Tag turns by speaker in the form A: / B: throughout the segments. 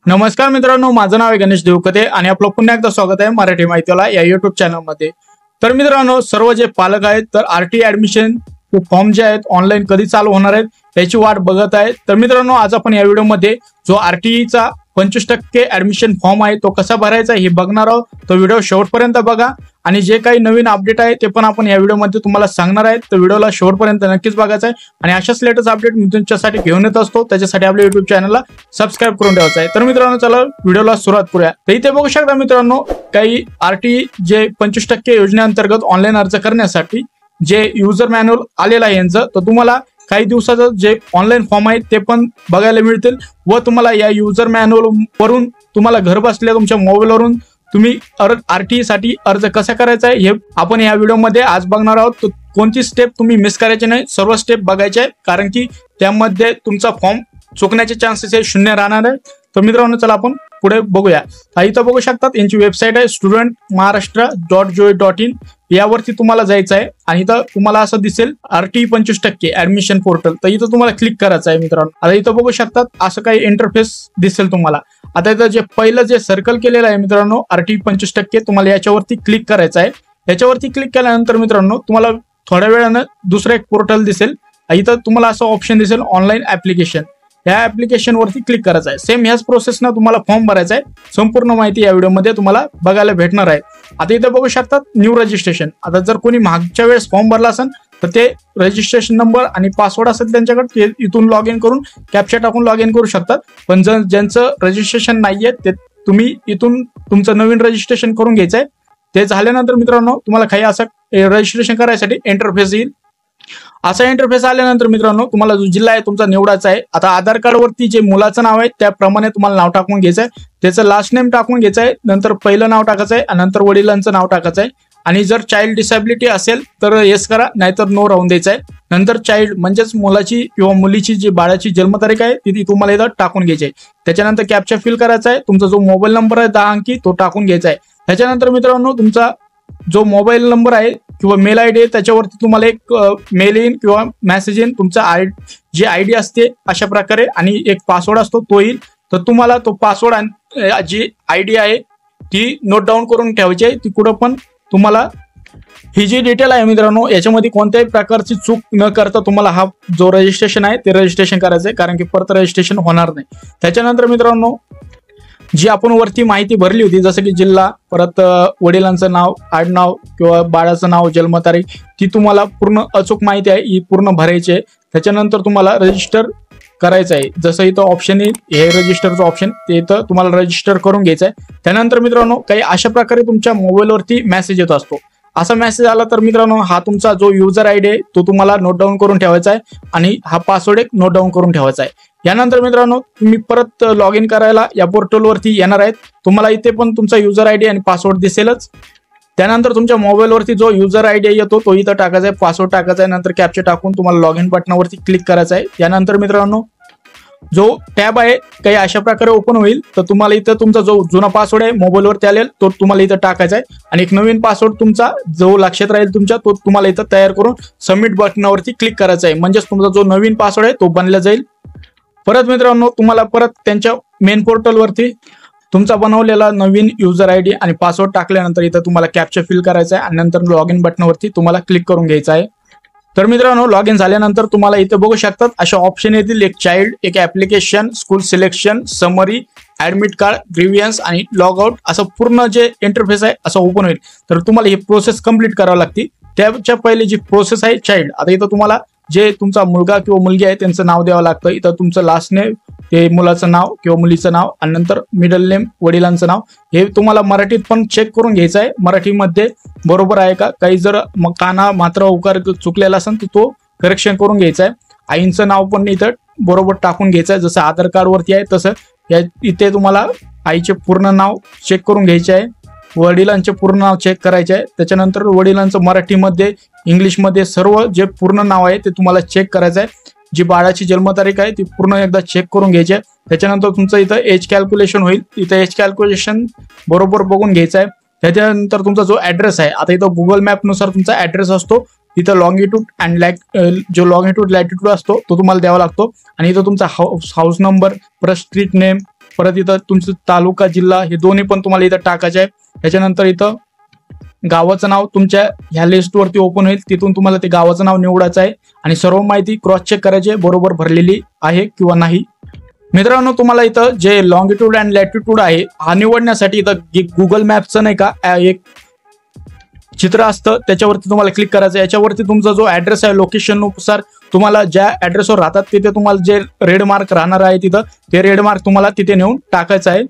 A: नमस्कार मित्रांनो, माझं नाव आहे गणेश देवकते आणि आपलं पुन्हा एकदा स्वागत आहे मराठी माहितीला या युट्यूब चॅनलमध्ये। तर मित्रांनो, सर्व जे पालक आहेत तर आरटी ऍडमिशन फॉर्म जे आहेत ऑनलाईन कधी चालू होणार आहेत याची वाट बघत आहेत। तर मित्रांनो, आज आपण या व्हिडिओमध्ये जो आरटीईचा 25% ऍडमिशन फॉर्म आहे तो कसा भरायचा हे बघणार आहोत। तो व्हिडिओ शेवटपर्यंत बघा आणि जे काही नवीन अपडेट आहे ते पण आपण या व्हिडिओमध्ये तुम्हाला सांगणार आहे। तर व्हिडिओला शेवटपर्यंत नक्कीच बघायचा आहे आणि अशाच लेटेस्ट अपडेट मी तुमच्यासाठी घेऊन येत असतो, त्याच्यासाठी आपल्या युट्यूब चॅनलला सबस्क्राईब करून ठेवायचं आहे। तर मित्रांनो, चला व्हिडिओला सुरुवात करूया। तर इथे बघू शकता मित्रांनो, काही आरटीई जे 25% योजनेअंतर्गत ऑनलाईन अर्ज करण्यासाठी जे युजर मॅन्युअल आलेलं आहे यांचं, तर तुम्हाला काही दिवसाचं जे ऑनलाईन फॉर्म आहे ते पण बघायला मिळतील व तुम्हाला या युजर मॅन्युअल वरून तुम्हाला घर बसल्या तुमच्या मोबाईलवरून तुम्ही आरटीई साठी अर्ज कसा करायचा आहे हे आपण या व्हिडिओमध्ये आज बघणार आहोत। तर कोणती स्टेप तुम्ही मिस करायची नाही, सर्व स्टेप बघायचे आहे, कारण की त्यामध्ये तुमचा फॉर्म चुकण्याचे चान्सेस हे शून्य राहणार आहे। तर मित्रांनो, चला आपण पुढे बघूया। इथं बघू शकतात यांची वेबसाईट आहे studentmaharashtra.gov.in, यावरती तुम्हाला जायचं आहे आणि इथं तुम्हाला असं दिसेल आरटीई 25% ऍडमिशन पोर्टल। तर इथं तुम्हाला क्लिक करायचं आहे मित्रांनो। आता इथं बघू शकतात असं काही इंटरफेस दिसेल तुम्हाला। आता इथं जे पहिलं जे सर्कल केलेलं आहे मित्रांनो आरटीई 25%, तुम्हाला याच्यावरती क्लिक करायचं आहे। याच्यावरती क्लिक केल्यानंतर मित्रांनो तुम्हाला थोड्या वेळानं दुसरं एक पोर्टल दिसेल। इथं तुम्हाला असं ऑप्शन दिसेल ऑनलाईन ऍप्लिकेशन, या ऍप्लिकेशन वरती क्लिक करायचं आहे। सेम ह्याच प्रोसेसनं तुम्हाला फॉर्म भरायचा आहे। संपूर्ण माहिती या व्हिडिओमध्ये तुम्हाला बघायला भेटणार आहे। आता इथे बघू शकतात न्यू रजिस्ट्रेशन। आता जर कोणी मागच्या वेळेस फॉर्म भरला असेल तर ते रजिस्ट्रेशन नंबर आणि पासवर्ड असेल त्यांच्याकडे, ते इथून लॉग इन करून कॅप्चा टाकून लॉग इन करू शकतात। पण ज्यांचं रजिस्ट्रेशन नाहीये ते तुम्ही इथून तुमचं नवीन रजिस्ट्रेशन करून घ्यायचं आहे। ते झाल्यानंतर मित्रांनो तुम्हाला काही असं रजिस्ट्रेशन करायसाठी इंटरफेस येईल। असा इंटरफेस आल्यानंतर मित्रांनो तुम्हाला जो जिल्हा आहे तुमचा निवडायचा आहे। आता आधार कार्ड वरती जे मुलाचं नाव आहे त्याप्रमाणे तुम्हाला नाव टाकून घ्यायचं आहे, त्याचं लास्ट नेम टाकून घ्यायचं आहे, नंतर पहिलं नाव टाकायचं आहे, नंतर वडिलांचं नाव टाकायचं आहे आणि जर चाइल्ड डिसेबिलिटी असेल तर येस करा, नाहीतर नो राहून द्यायचं आहे। नंतर चाइल्ड म्हणजेच मुलाची किंवा मुलीची जी बाळाची जन्मतारीख आहे ती तुम्हाला इथं टाकून घ्यायची आहे। त्याच्यानंतर कॅप्चा फिल करायचा आहे, तुमचा जो मोबाईल नंबर आहे 10 अंकी तो टाकून घ्यायचा आहे। त्याच्यानंतर मित्रांनो तुमचा जो मोबाईल नंबर आहे किंवा मेल आयडी आहे त्याच्यावरती तुम्हाला एक मेल येईल किंवा मेसेज येईल, तुमचा जी आयडी असते अशा प्रकारे आणि एक पासवर्ड असतो तो येईल। तर तुम्हाला तो पासवर्ड आणि जी आयडी आहे ती नोट डाऊन करून ठेवायची आहे। ती कुठं पण तुम्हाला ही जी डिटेल आहे मित्रांनो याच्यामध्ये कोणत्याही प्रकारची चूक न करता तुम्हाला हा जो रजिस्ट्रेशन आहे ते रजिस्ट्रेशन करायचं आहे, कारण की परत रजिस्ट्रेशन होणार नाही। त्याच्यानंतर मित्रांनो जी आपण वरती माहिती भरली होती जसं की जिल्हा, परत वडिलांचं नाव, आडनाव किंवा बाळाचं नाव, जन्मतारीख, ती तुम्हाला पूर्ण अचूक माहिती आहे ही पूर्ण भरायची आहे। त्याच्यानंतर तुम्हाला रजिस्टर करायचं आहे। जसं इथं ऑप्शन येईल हे रजिस्टरचं ऑप्शन, ते इथं तुम्हाला रजिस्टर करून घ्यायचं आहे। त्यानंतर मित्रांनो काही अशा प्रकारे तुमच्या मोबाईलवरती मेसेज येत असतो। असा मेसेज आला तर मित्रांनो हा तुमचा जो युजर आयडी आहे तो तुम्हाला नोट डाऊन करून ठेवायचा आहे आणि हा पासवर्ड एक नोट डाऊन करून ठेवायचा आहे। यानंतर मित्रांनो तुम्ही परत लॉग इन करायला या पोर्टलवरती येणार आहेत। तुम्हाला इथे पण तुमचा युजर आयडी आणि पासवर्ड दिसेलच। त्यानंतर तुमच्या मोबाईलवरती जो युजर आयडी येतो तो इथं टाकायचा आहे, पासवर्ड टाकायचा आहे, नंतर कॅप्चा टाकून तुम्हाला लॉग इन बटनावरती क्लिक करायचं आहे। यानंतर मित्रांनो जो टॅब आहे काही अशा प्रकारे ओपन होईल। तर तुम्हाला इथं तुमचा जो जुना पासवर्ड आहे मोबाईलवरती आलेला तो तुम्हाला इथं टाकायचा आहे आणि एक नवीन पासवर्ड तुमचा जो लक्षात राहील तुमच्या तो तुम्हाला इथं तयार करून सबमिट बटनावरती क्लिक करायचा आहे, म्हणजेच तुमचा जो नवीन पासवर्ड आहे तो बनला जाईल। परत मित्रांनो तुम्हाला परत त्यांच्या मेन पोर्टलवरती तुमचा बनवलेला नवीन युजर आयडी आणि पासवर्ड टाकल्यानंतर इथं तुम्हाला कॅप्चा फिल करायचा आहे आणि नंतर लॉग इन बटनावरती तुम्हाला क्लिक करून घ्यायचं आहे। तर मित्रांनो लॉग इन झाल्यानंतर तुम्हाला इथे बघू शकतात अशा ऑप्शन येतील, एक चाइल्ड, एक application, school selection, summary, admit card, grievance आणि लॉग आउट, असं पूर्ण जे इंटरफेस आहे असं ओपन होईल। तर तुम्हाला ही प्रोसेस कंप्लीट करावी लागते। त्याच्या पहिले जी प्रोसेस आहे चाइल्ड, आता इथं तुम्हाला जे तुमचा मुलगा किंवा मुलगी आहे त्यांचं नाव द्यावं लागतं। इथं तुमचं लास्ट नेम, ते मुलाचं नाव किंवा मुलीचं नाव आणि नंतर मिडल नेम, वडिलांचं नाव, हे तुम्हाला मराठीत पण चेक करून घ्यायचं आहे मराठीमध्ये बरोबर आहे का। काही जर काना मात्रा उकार चुकलेला असेल तर तो करेक्शन करून घ्यायचा आहे। आईंचं नाव पण इथं बरोबर टाकून घ्यायचं आहे, जसं आधार कार्ड वरती आहे तसं इथे तुम्हाला आईचे पूर्ण नाव चेक करून घ्यायचे आहे, वडिलांचे पूर्ण नाव चेक करायचे आहे। त्याच्यानंतर वडिलांचं मराठीमध्ये, इंग्लिशमध्ये सर्व जे पूर्ण नाव आहे ते तुम्हाला चेक करायचं आहे। जी बाळाची जन्मतारीख आहे ती पूर्ण एकदा चेक करून घ्यायची आहे। त्याच्यानंतर तुमचं इथं एज कॅल्क्युलेशन होईल, इथं एज कॅल्क्युलेशन बरोबर बघून घ्यायचं आहे। त्याच्यानंतर तुमचा जो ऍड्रेस आहे, आता इथं गुगल मॅप नुसार तुमचा ऍड्रेस असतो, इथं लॉंगिट्यूड अँड जो लॉंगिट्यूड लॅटिट्यूड असतो तो तुम्हाला द्यावा लागतो आणि इथं तुमचा हाऊस नंबर, परत स्ट्रीट नेम, परत इथं तुमचं तालुका जिल्हा हे दोन्ही पण तुम्हाला इथं टाकायचे आहे। त्याच्यानंतर इथं गावाचं नाव तुमच्या ह्या लिस्टवरती ओपन होईल, तिथून तुम्हाला ते गावाचं नाव निवडायचं आहे आणि सर्व माहिती क्रॉस चेक करायची बरोबर भरलेली आहे किंवा नाही। मित्रांनो तुम्हाला इथं जे लॉंगिट्यूड अँड लॅटिट्यूड आहे हा निवडण्यासाठी इथं गुगल मॅपचं नाही का एक चित्र असतं, त्याच्यावरती तुम्हाला क्लिक करायचं आहे। याच्यावरती तुमचा जो ऍड्रेस आहे लोकेशन नुसार तुम्हाला ज्या ऍड्रेसवर राहतात तिथे तुम्हाला जे रेड मार्क राहणार आहे तिथं ते रेड मार्क तुम्हाला तिथे नेऊन टाकायचं आहे।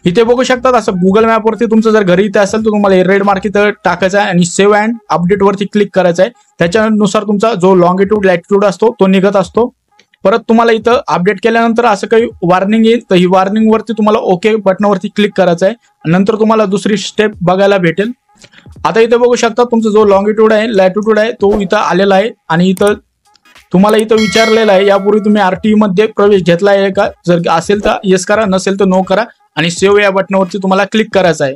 A: इथे बघू शकतात असं गुगल मॅप वरती तुमचं जर घरी इथे असेल तर तुम्हाला रेड मार्क इथं टाकायचा आहे आणि सेव्ह अँड अपडेट वरती क्लिक करायचं आहे। त्याच्यानुसार तुमचा जो लॉंगिट्यूड लॅटिट्यूड असतो तो निघत असतो। परत तुम्हाला इथं अपडेट केल्यानंतर असं काही वॉर्निंग येईल, तर ही वॉर्निंग वरती तुम्हाला ओके बटनावरती क्लिक करायचं आहे, नंतर तुम्हाला दुसरी स्टेप बघायला भेटेल। आता इथे बघू शकता तुमचा जो लॉंगिट्यूड आहे लॅटिट्यूड आहे तो इथं आलेला आहे आणि इथं तुम्हाला इथं विचारलेलं आहे यापूर्वी तुम्ही आरटीई मध्ये प्रवेश घेतला आहे का, जर असेल तर येस करा, नसेल तर नो करा आणि सेव्ह या बटनावरती तुम्हाला क्लिक करायचं आहे।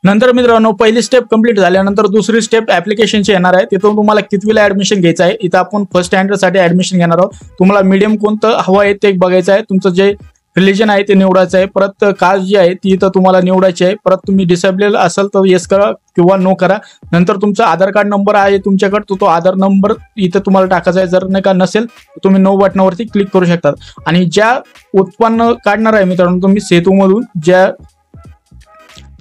A: नंतर मित्रांनो पहिली स्टेप कंप्लीट झाल्यानंतर दुसरी स्टेप ऍप्लिकेशनची येणार आहे, तिथून तुम्हाला कितवीला ऍडमिशन घ्यायचं आहे। इथं आपण फर्स्ट स्टँडर्डसाठी ऍडमिशन घेणार आहोत, तुम्हाला मीडियम कोणतं हवं आहे ते बघायचं आहे, तुमचं जे रिलीजन आहे ते निवडायचं आहे, परत कास्ट जी आहे ती इथं तुम्हाला निवडायची आहे, परत तुम्ही डिसेबल असाल तर येस करा किंवा नो करा। नंतर तुमचा आधार कार्ड नंबर आहे तुमच्याकडे तो आधार नंबर इथं तुम्हाला टाकायचा आहे, जर नाही का नसेल तर तुम्ही नो बटनावरती क्लिक करू शकतात। आणि ज्या उत्पन्न काढणार आहे मित्रांनो तुम्ही सेतूमधून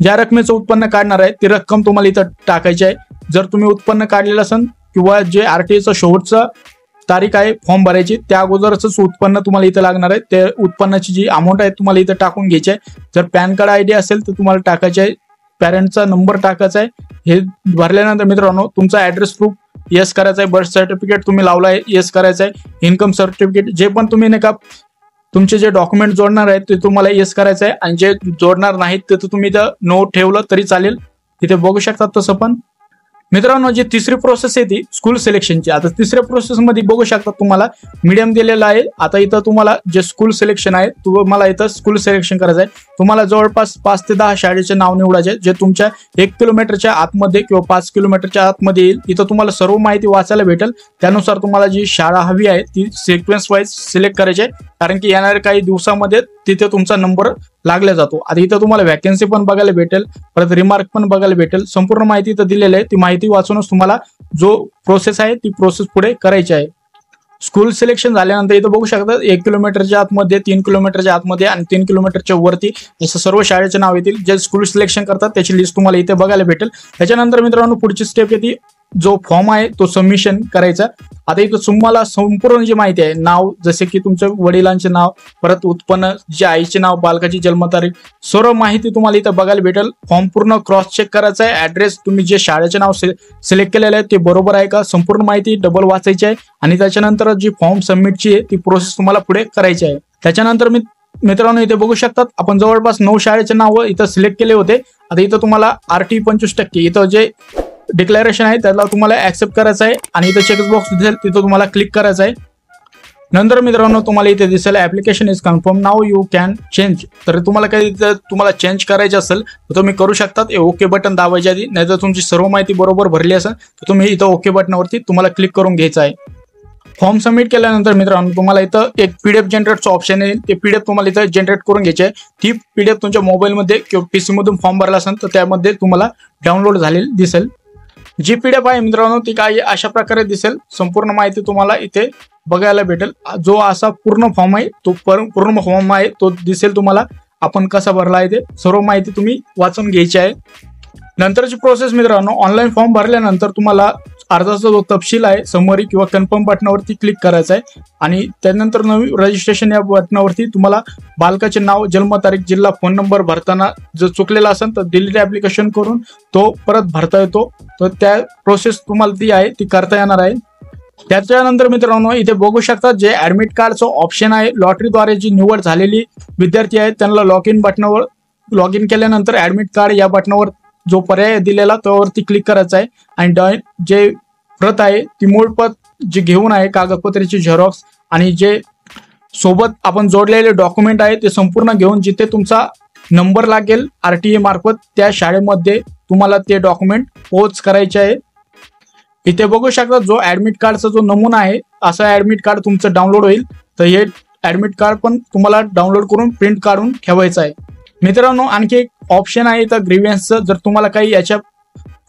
A: ज्या रकमेचं उत्पन्न काढणार आहे ती रक्कम तुम्हाला इथं टाकायची आहे। जर तुम्ही उत्पन्न काढलेलं असेल किंवा जे आरटीआयचं शेवटचं तारीख आहे फॉर्म भरायची त्या अगोदरच उत्पन्न तुम्हाला इथं लागणार आहे, ते उत्पन्नाची जी अमाऊंट आहे तुम्हाला इथं टाकून घ्यायची आहे। जर पॅन कार्ड आयडी असेल तर तुम्हाला टाकायचे आहे, पॅरेंटचा नंबर टाकायचा आहे। हे भरल्यानंतर मित्रांनो तुमचा ऍड्रेस प्रूफ येस करायचा आहे, बर्थ सर्टिफिकेट तुम्ही लावला आहे येस करायचं आहे, इन्कम सर्टिफिकेट जे पण तुम्ही नाही का तुमचे जे डॉक्युमेंट जोडणार आहेत ते तुम्हाला येस करायचं आहे आणि जे जोडणार नाहीत ते तुम्ही इथं नो ठेवलं तरी चालेल, तिथे बघू शकतात तसं। पण मित्रांनो जी तिसरी प्रोसेस आहे ती स्कूल सिलेक्शनची। आता तिसऱ्या प्रोसेस मध्ये बघू शकता तुम्हाला मीडियम दिलेला आहे। आता इथं तुम्हाला जे स्कूल सिलेक्शन आहे तुम्हाला इथं स्कूल सिलेक्शन करायचं आहे, तुम्हाला जवळपास 5 ते 10 शाळेचे नाव निवडायचे जे तुमच्या 1 किलोमीटरच्या आतमध्ये किंवा 5 किलोमीटरच्या आतमध्ये येईल। इथं तुम्हाला सर्व माहिती वाचायला भेटेल, त्यानुसार तुम्हाला जी शाळा हवी आहे ती सिक्वेन्स वाईज सिलेक्ट करायची आहे, कारण की येणाऱ्या काही दिवसामध्ये तिथे तुमचा नंबर लागला जातो। आता इथं तुम्हाला वॅकन्सी पण बघायला भेटेल, परत रिमार्क पण बघायला भेटेल, संपूर्ण माहिती इथं दिलेली आहे, ती माहिती वाचूनच तुम्हाला जो प्रोसेस आहे ती प्रोसेस पुढे करायची आहे। स्कूल सिलेक्शन झाल्यानंतर इथं बघू शकता 1 किलोमीटरच्या आतमध्ये, 3 किलोमीटरच्या आतमध्ये आणि 3 किलोमीटरच्या वरती असं सर्व शाळेचे नाव येतील जे स्कूल सिलेक्शन करतात, त्याची लिस्ट तुम्हाला इथे बघायला भेटेल। त्याच्यानंतर मित्रांनो पुढची स्टेप येते जो फॉर्म आहे तो सबमिशन करायचा। आता इथं तुम्हाला संपूर्ण जी माहिती आहे नाव जसे की तुमच्या वडिलांचे नाव, परत उत्पन्न, जे आईचे नाव, बालकाची जन्मतारीख, सर्व माहिती तुम्हाला इथं बघायला भेटेल। फॉर्म पूर्ण क्रॉस चेक करायचा आहे, ऍड्रेस तुम्ही जे शाळेचे नाव सिलेक्ट केलेलं आहे ते बरोबर आहे का, संपूर्ण माहिती डबल वाचायची आहे आणि त्याच्यानंतर जी फॉर्म सबमिटची आहे ती प्रोसेस तुम्हाला पुढे करायची आहे। त्याच्यानंतर मित्रांनो इथे बघू शकतात आपण जवळपास 9 शाळेचे नाव इथं सिलेक्ट केले होते। आता इथं तुम्हाला आरटी 25% इथं जे डिक्लेरेशन आहे त्याला तुम्हाला ऍक्सेप्ट करायचं आहे आणि इथं चेकबॉक्स दिसेल तिथं तुम्हाला क्लिक करायचं आहे। नंतर मित्रांनो तुम्हाला इथे दिसेल application is confirm, now you can change. तर तुम्हाला काही तुम्हाला चेंज करायचे असेल तर तुम्ही करू शकतात, ओके बटन दाबायच्या आधी, नाहीतर तुमची सर्व माहिती बरोबर भरली असेल तर तुम्ही इथं ओके बटनावरती तुम्हाला क्लिक करून घ्यायचं आहे। फॉर्म सबमिट केल्यानंतर मित्रांनो तुम्हाला इथं एक पीडीएफ जनरेटचं ऑप्शन येईल, ते पीडीएफ तुम्हाला इथं जनरेट करून घ्यायचे आहे। ती पीडीएफ तुमच्या मोबाईलमध्ये किंवा पीसी मधून फॉर्म भरला असेल तर त्यामध्ये तुम्हाला डाउनलोड झालेली दिसेल। जी पीडीएफ आहे मित्रांनो ती काही अशा प्रकारे दिसेल, संपूर्ण माहिती तुम्हाला इथे बघायला भेटेल। जो असा पूर्ण फॉर्म आहे तो पूर्ण फॉर्म आहे तो दिसेल तुम्हाला, आपण कसा भरला आहे ते सर्व माहिती तुम्ही वाचून घ्यायची आहे। नंतरची प्रोसेस मित्रांनो ऑनलाईन फॉर्म भरल्यानंतर तुम्हाला अर्जाचा जो तपशील आहे समरी किंवा कन्फर्म बटनावरती क्लिक करायचा आहे आणि त्यानंतर नवीन रजिस्ट्रेशन या बटनावरती तुम्हाला बालकाचे नाव, जन्मतारीख, जिल्हा, फोन नंबर भरताना जर चुकलेला असेल तर डिलीट ऍप्लिकेशन करून तो परत भरता येतो, तर त्या प्रोसेस तुम्हाला ती आहे ती करता येणार आहे। त्याच्यानंतर मित्रांनो इथे बघू शकता जे ऍडमिट कार्डचं ऑप्शन आहे, लॉटरीद्वारे जी निवड झालेली विद्यार्थी आहेत त्यांना लॉग इन बटनावर लॉग इन केल्यानंतर ऍडमिट कार्ड या बटनावर जो पर्याय दिलेला त्यावरती क्लिक करायचा आहे आणि जे प्रत आहे ती मूळ प्रत जी घेऊन आहे, कागदपत्राची झेरॉक्स आणि जे सोबत आपण जोडलेले डॉक्युमेंट आहे ते संपूर्ण घेऊन जिथे तुमचा नंबर लागेल आरटीए मार्फत त्या शाळेमध्ये तुम्हाला ते डॉक्युमेंट पोच करायचे आहे। इथे बघू शकता जो ऍडमिट कार्डचा जो नमुना आहे असा ऍडमिट कार्ड तुमचं डाउनलोड होईल, तर हे ऍडमिट कार्ड पण तुम्हाला डाउनलोड करून प्रिंट काढून ठेवायचं आहे. मित्रांनो, आणखी एक ऑप्शन आहे इथं ग्रीव्हन्सचं. जर तुम्हाला काही याच्या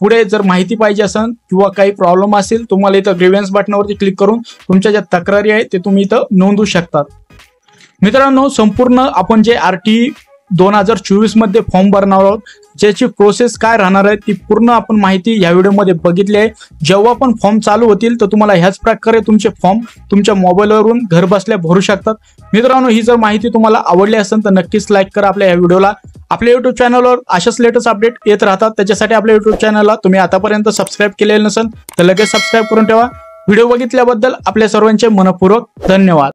A: पुढे जर माहिती पाहिजे असेल किंवा काही प्रॉब्लेम असेल, तुम्हाला इथं ग्रीव्हन्स बटनावरती क्लिक करून तुमच्या ज्या तक्रारी आहेत ते तुम्ही इथं नोंदवू शकतात. मित्रांनो, संपूर्ण आपण जे RTE 2024 मध्ये फॉर्म भरणार आहोत, ज्याची प्रोसेस काय राहणार आहे ती पूर्ण आपण माहिती या व्हिडिओमध्ये बघितली आहे. जेव्हा पण फॉर्म चालू होतील तर तुम्हाला ह्याच प्रकारे तुमचे फॉर्म तुमच्या मोबाईलवरून घर बसल्या भरू शकतात. मित्रांनो, ही जर माहिती तुम्हाला आवडली असेल तर नक्कीच लाईक करा आपल्या या व्हिडिओला. आपल्या युट्यूब चॅनलवर अशाच लेटेस्ट अपडेट येत राहतात. त्याच्यासाठी आपल्या युट्यूब चॅनलला तुम्ही आतापर्यंत सबस्क्राईब केलेलं नसेल तर लगेच सबस्क्राईब करून ठेवा. व्हिडिओ बघितल्याबद्दल आपल्या सर्वांचे मनपूर्वक धन्यवाद.